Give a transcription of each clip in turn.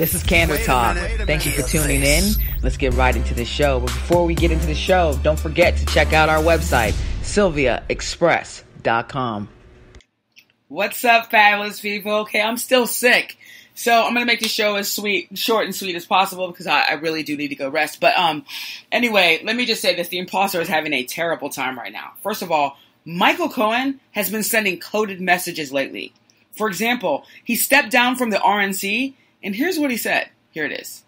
This is Candor Talk. Thank you for tuning in. Let's get right into the show. But before we get into the show, don't forget to check out our website, sylviaexpress.com. What's up, fabulous people? Okay, I'm still sick, so I'm going to make the show as short and sweet as possible because I really do need to go rest. But anyway, let me just say this. The imposter is having a terrible time right now. First of all, Michael Cohen has been sending coded messages lately. For example, he stepped down from the RNC, and here's what he said. Here it is.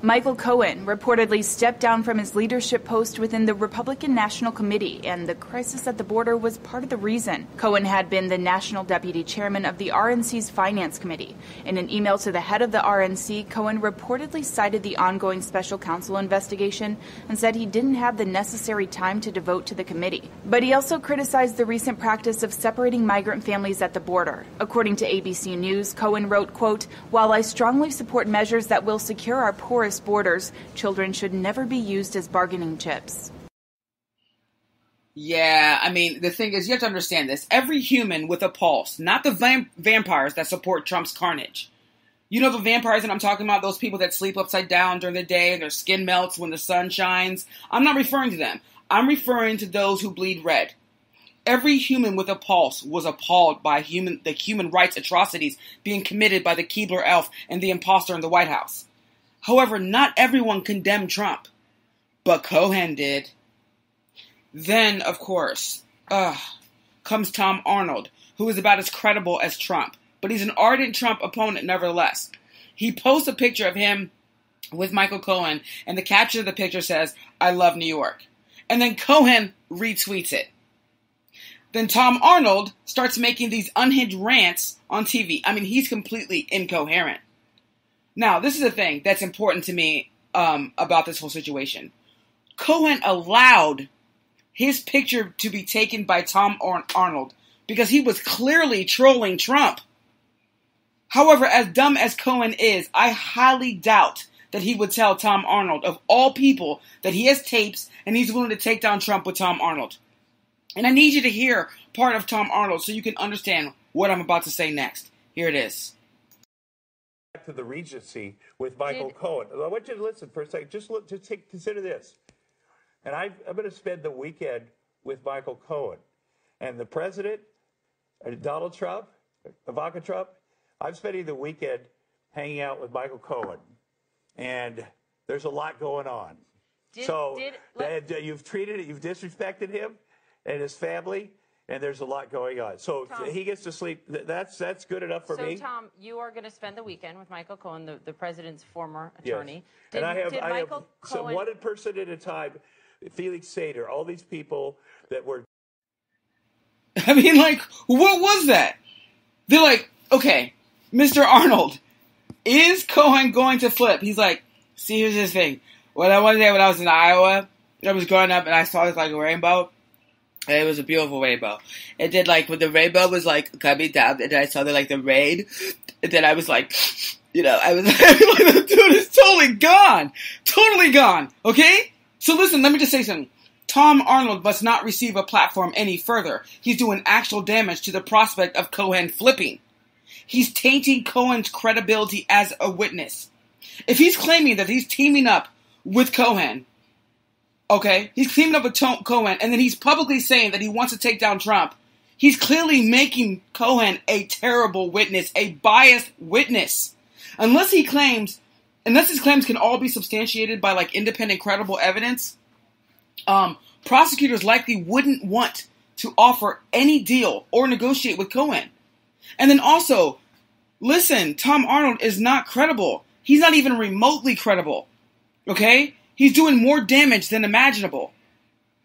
Michael Cohen reportedly stepped down from his leadership post within the Republican National Committee, and the crisis at the border was part of the reason. Cohen had been the national deputy chairman of the RNC's Finance Committee. In an email to the head of the RNC, Cohen reportedly cited the ongoing special counsel investigation and said he didn't have the necessary time to devote to the committee. But he also criticized the recent practice of separating migrant families at the border. According to ABC News, Cohen wrote, quote, "While I strongly support measures that will secure our poorest borders, children should never be used as bargaining chips." Yeah, I mean, the thing is, you have to understand this. Every human with a pulse, not the vampires that support Trump's carnage. You know the vampires that I'm talking about, those people that sleep upside down during the day and their skin melts when the sun shines? I'm not referring to them. I'm referring to those who bleed red. Every human with a pulse was appalled by the human rights atrocities being committed by the Keebler elf and the imposter in the White House. However, not everyone condemned Trump, but Cohen did. Then, of course, comes Tom-Arnold, who is about as credible as Trump, but he's an ardent Trump opponent nevertheless. He posts a picture of him with Michael Cohen, and the caption of the picture says, "I love New York." And then Cohen retweets it. Then Tom-Arnold starts making these unhinged rants on TV. I mean, he's completely incoherent. Now, this is the thing that's important to me about this whole situation. Cohen allowed his picture to be taken by Tom-Arnold because he was clearly trolling Trump. However, as dumb as Cohen is, I highly doubt that he would tell Tom-Arnold, of all people, that he has tapes and he's willing to take down Trump with Tom-Arnold. And I need you to hear part of Tom-Arnold so you can understand what I'm about to say next. Here it is. To the Regency with Michael Cohen. I want you to listen for a second. Consider this. And I'm going to spend the weekend with Michael Cohen. And the president, Donald Trump, Ivanka Trump, I'm spending the weekend hanging out with Michael Cohen. And there's a lot going on. You've disrespected him and his family. And there's a lot going on. So Tom, he gets to sleep. That's good enough for me. So, Tom, you are going to spend the weekend with Michael Cohen, the president's former attorney. Yes. I have so one person at a time, Felix Sater, all these people that were... I mean, like, what was that? They're like, okay, Mr. Arnold, is Cohen going to flip? He's like, see, here's this thing. One day when I was in Iowa, I was growing up and I saw this, like, a rainbow. And it was a beautiful rainbow. It did, like, when the rainbow was, like, coming down, and I saw the rain, and then I was like, I was like, dude, it's totally gone. Totally gone. Okay? So listen, let me just say something. Tom-Arnold must not receive a platform any further. He's doing actual damage to the prospect of Cohen-flipping. He's tainting Cohen's credibility as a witness. If he's claiming that he's teaming up with Cohen, okay, he's teaming up with Cohen, and then he's publicly saying that he wants to take down Trump. He's clearly making Cohen a terrible witness, a biased witness. Unless his claims can all be substantiated by, like, independent, credible evidence, prosecutors likely wouldn't want to offer any deal or negotiate with Cohen. And then also, listen, Tom-Arnold is not credible. He's not even remotely credible. Okay? He's doing more damage than imaginable.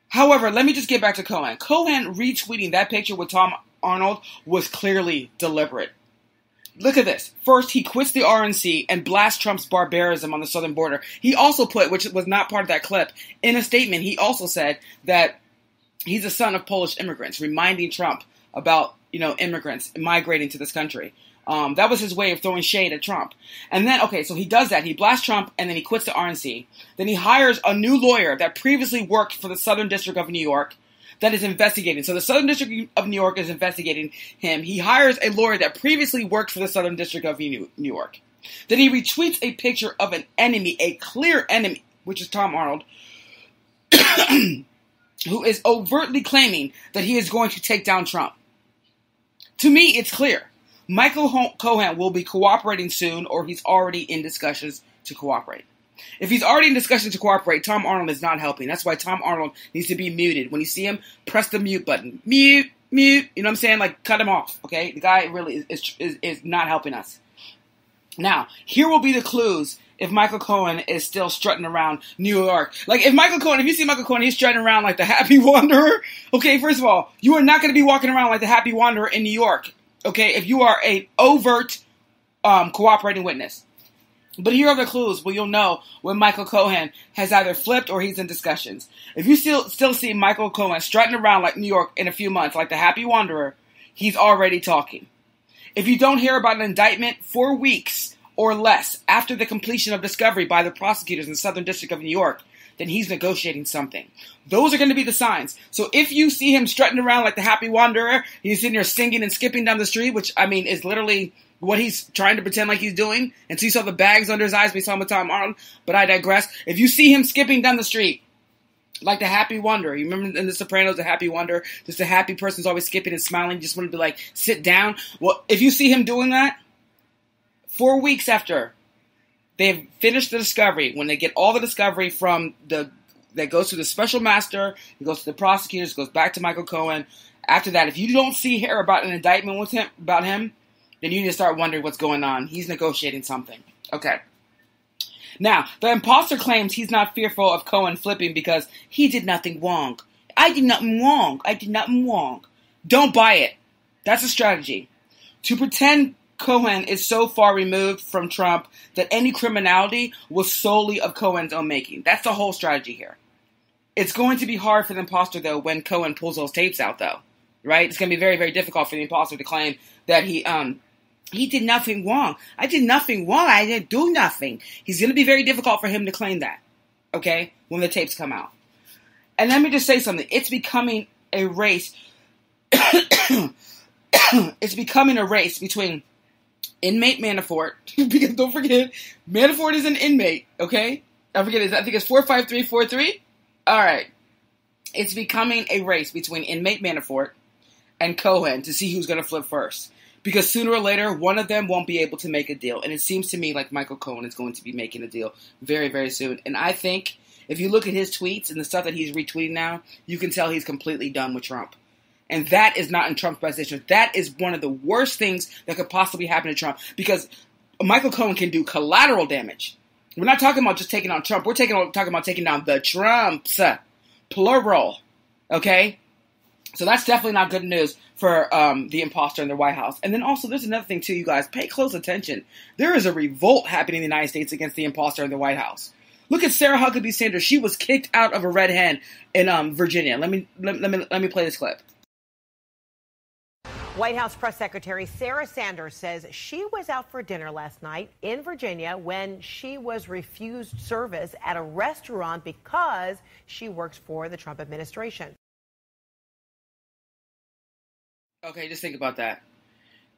However, let me just get back to Cohen. Cohen retweeting that picture with Tom-Arnold was clearly deliberate. Look at this. First, he quits the RNC and blasts Trump's barbarism on the southern border. He also put, which was not part of that clip, in a statement, he also said that he's a son of Polish immigrants, reminding Trump about, immigrants migrating to this country. That was his way of throwing shade at Trump. And then, okay, so he does that. He blasts Trump, and then he quits the RNC. Then he hires a new lawyer that previously worked for the Southern District of New York that is investigating. So the Southern District of New York is investigating him. He hires a lawyer that previously worked for the Southern District of New York. Then he retweets a picture of an enemy, a clear enemy, which is Tom-Arnold, who is overtly claiming that he is going to take down Trump. To me, it's clear. Michael Cohen will be cooperating soon, or he's already in discussions to cooperate. If he's already in discussion to cooperate, Tom-Arnold is not helping. That's why Tom-Arnold needs to be muted. When you see him, press the mute button. Mute. You know what I'm saying? Like, cut him off, okay? The guy really is not helping us. Now, here will be the clues if Michael Cohen is still strutting around New York. Like, if you see Michael Cohen, he's strutting around like the happy wanderer. Okay, first of all, you are not going to be walking around like the happy wanderer in New York. Okay, if you are a overt cooperating witness. But here are the clues where you'll know when Michael Cohen has either flipped or he's in discussions. If you still see Michael Cohen strutting around like New York in a few months, like the happy wanderer, he's already talking. If you don't hear about an indictment 4 weeks or less after the completion of discovery by the prosecutors in the Southern District of New York, then he's negotiating something. Those are going to be the signs. So if you see him strutting around like the happy wanderer, he's sitting there singing and skipping down the street, which, I mean, is literally what he's trying to pretend like he's doing. And so you saw the bags under his eyes, we saw him with Tom-Arnold, but I digress. If you see him skipping down the street like the happy wanderer, you remember in The Sopranos, the happy wanderer, just a happy person's always skipping and smiling, just wanted to like sit down. Well, if you see him doing that, 4 weeks after they've finished the discovery, when they get all the discovery from that goes to the special master, it goes to the prosecutors, goes back to Michael Cohen. After that, if you don't hear about an indictment about him, then you need to start wondering what's going on. He's negotiating something. Okay. Now, the imposter claims he's not fearful of Cohen-flipping because he did nothing wrong. I did nothing wrong. Don't buy it. That's a strategy. To pretend Cohen is so far removed from Trump that any criminality was solely of Cohen's own making. That's the whole strategy here. It's going to be hard for the imposter, though, when Cohen pulls those tapes out, though. Right? It's going to be very, very difficult for the imposter to claim that he did nothing wrong. I did nothing wrong. I didn't do nothing. It's going to be very difficult for him to claim that. Okay? When the tapes come out. And let me just say something. It's becoming a race. It's becoming a race between inmate Manafort, because don't forget, Manafort is an inmate, okay? I think it's 45343. All right. It's becoming a race between inmate Manafort and Cohen to see who's going to flip first. Because sooner or later, one of them won't be able to make a deal. And it seems to me like Michael Cohen is going to be making a deal very, very soon. And I think if you look at his tweets and the stuff that he's retweeting now, you can tell he's completely done with Trump. And that is not in Trump's best interest. That is one of the worst things that could possibly happen to Trump. Because Michael Cohen can do collateral damage. We're not talking about just taking on Trump. We're talking about taking down the Trumps. Plural. Okay? So that's definitely not good news for the imposter in the White House. And then also, there's another thing too, you guys. Pay close attention. There is a revolt happening in the United States against the imposter in the White House. Look at Sarah-Huckabee-Sanders. She was kicked out of a red hen in Virginia. Let me play this clip. White House Press Secretary Sarah Sanders says she was out for dinner last night in Virginia when she was refused service at a restaurant because she works for the Trump administration. Okay, just think about that.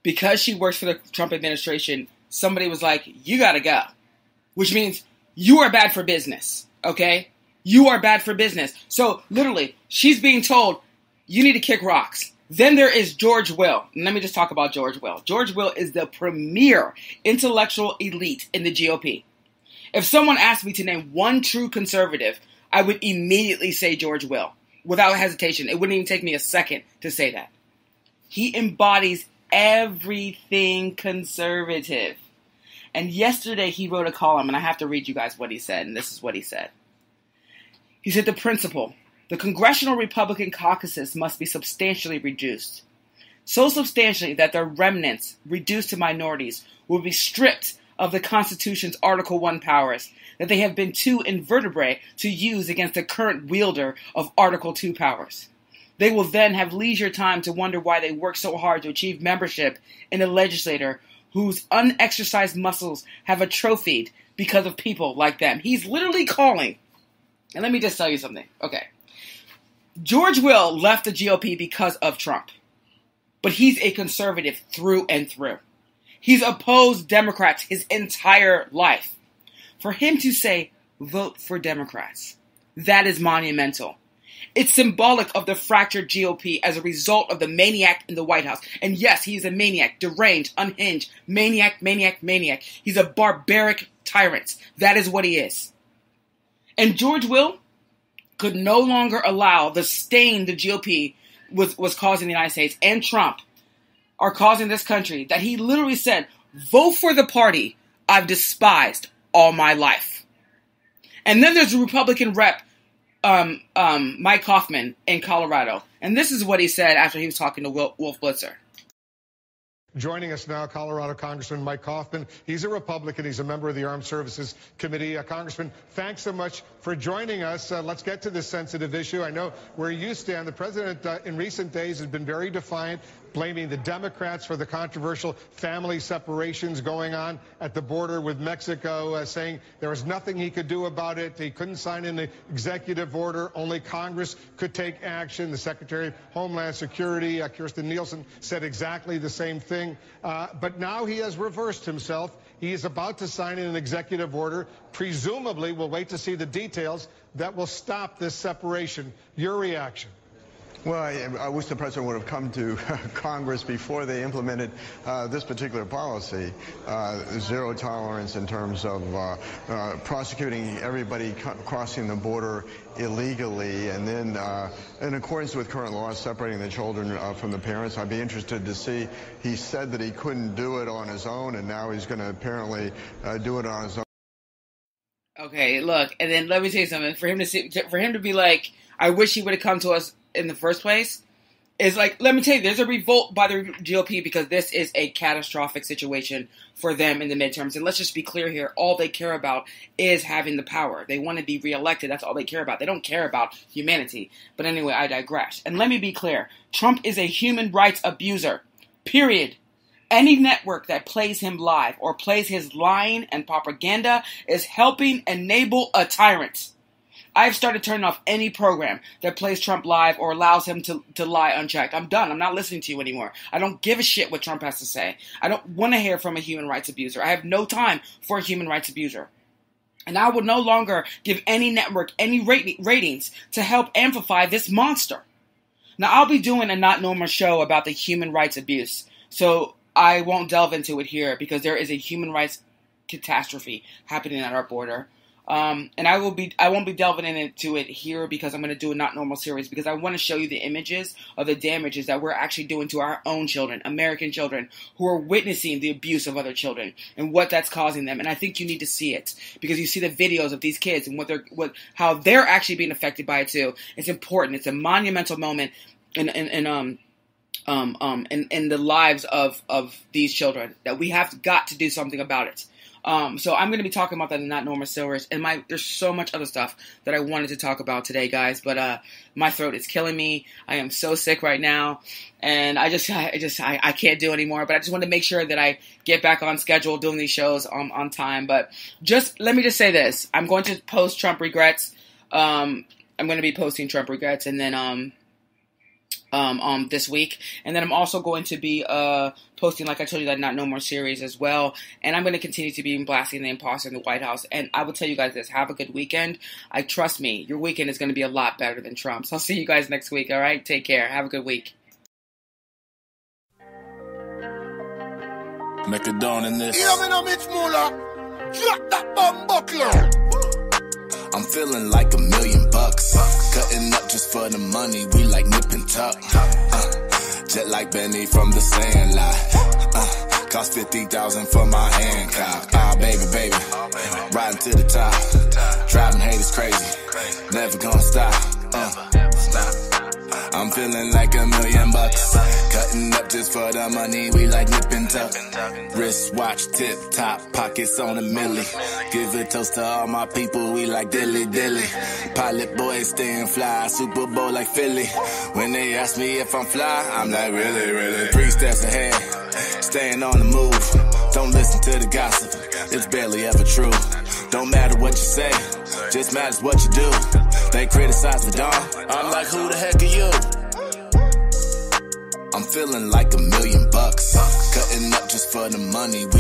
Because she works for the Trump administration, somebody was like, you gotta go. Which means you are bad for business, okay? You are bad for business. So, literally, she's being told, you need to kick rocks. Then there is George Will. And let me just talk about George Will. George Will is the premier intellectual elite in the GOP. If someone asked me to name one true conservative, I would immediately say George Will. Without hesitation. It wouldn't even take me a second to say that. He embodies everything conservative. And yesterday he wrote a column, and I have to read you guys what he said, and this is what he said. He said, the principle, the congressional Republican caucuses must be substantially reduced. So substantially that their remnants, reduced to minorities, will be stripped of the Constitution's Article 1 powers, that they have been too invertebrate to use against the current wielder of Article 2 powers. They will then have leisure time to wonder why they work so hard to achieve membership in a legislature whose unexercised muscles have atrophied because of people like them. He's literally calling. And let me just tell you something. Okay. George Will left the GOP because of Trump. But he's a conservative through and through. He's opposed Democrats his entire life. For him to say, vote for Democrats, that is monumental. It's symbolic of the fractured GOP as a result of the maniac in the White House. And yes, he's a maniac, deranged, unhinged, maniac. He's a barbaric tyrant. That is what he is. And George Will could no longer allow the stain the GOP was causing the United States and Trump are causing this country, that he literally said, vote for the party I've despised all my life. And then there's a Republican rep, Mike-Coffman in Colorado. And this is what he said after he was talking to Wolf Blitzer. Joining us now, Colorado Congressman Mike-Coffman. He's a Republican. He's a member of the Armed Services Committee. Congressman, thanks so much for joining us. Let's get to this sensitive issue. I know where you stand. The president in recent days has been very defiant, blaming the Democrats for the controversial family separations going on at the border with Mexico, saying there was nothing he could do about it. He couldn't sign an executive order. Only Congress could take action. The Secretary of Homeland Security, Kirstjen Nielsen, said exactly the same thing. But now he has reversed himself. He is about to sign an executive order. Presumably, we'll wait to see the details that will stop this separation. Your reaction? Well, I wish the president would have come to Congress before they implemented this particular policy. Zero tolerance in terms of prosecuting everybody crossing the border illegally, and then in accordance with current laws, separating the children from the parents. I'd be interested to see. He said that he couldn't do it on his own, and now he's going to apparently do it on his own. Okay, look, and then let me tell you something. For him to be like, I wish he would have come to us in the first place, is like, let me tell you, there's a revolt by the GOP because this is a catastrophic situation for them in the midterms. And let's just be clear here. All they care about is having the power. They want to be reelected. That's all they care about. They don't care about humanity. But anyway, I digress. And let me be clear. Trump is a human rights abuser. Period. Any network that plays him live or plays his lying and propaganda is helping enable a tyrant. I've started turning off any program that plays Trump live or allows him to lie unchecked. I'm done. I'm not listening to you anymore. I don't give a shit what Trump has to say. I don't want to hear from a human rights abuser. I have no time for a human rights abuser. And I will no longer give any network any ratings to help amplify this monster. Now, I'll be doing a Not Normal show about the human rights abuse. So I won't delve into it here because there is a human rights catastrophe happening at our border. And I won't be delving into it here because I'm going to do a Not Normal series because I want to show you the images of the damages that we're actually doing to our own children, American children, who are witnessing the abuse of other children and what that's causing them. And I think you need to see it because you see the videos of these kids and how they're actually being affected by it too. It's important. It's a monumental moment in the lives of these children that we have got to do something about it. So I'm going to be talking about that in Not Normal series, and there's so much other stuff that I wanted to talk about today, guys, but my throat is killing me. I am so sick right now, and I can't do anymore, but I just want to make sure that I get back on schedule doing these shows on time. But let me just say this. I'm going to post Trump regrets. I'm going to be posting Trump regrets, and then this week, and then I'm also going to be posting, like I told you, that Not No More series as well, and I'm going to continue to be blasting the imposter in the White House. And I will tell you guys this: have a good weekend. Trust me, your weekend is going to be a lot better than Trump's. I'll see you guys next week. All right, take care. Have a good week. Make a dawn in this. I'm feeling like $1 million. Cutting up just for the money. We like nip and tuck. Jet like Benny from the Sandlot. Cost 50,000 for my Hancock. Baby. Riding to the top. Driving haters crazy. Never gonna stop. I'm feeling like $1 million. Cutting up just for the money. We like nip and tuck. Wrist watch tip top. Pockets on a milli. Give a toast to all my people. We like dilly. Pilot boys staying fly. Super Bowl like Philly. When they ask me if I'm fly, I'm like really. 3 steps ahead. Staying on the move. Don't listen to the gossip. It's barely ever true. Don't matter what you say. Just matters what you do. They criticize the dawn. I'm like, who the heck are you? I'm feeling like $1 million. Cutting up just for the money. We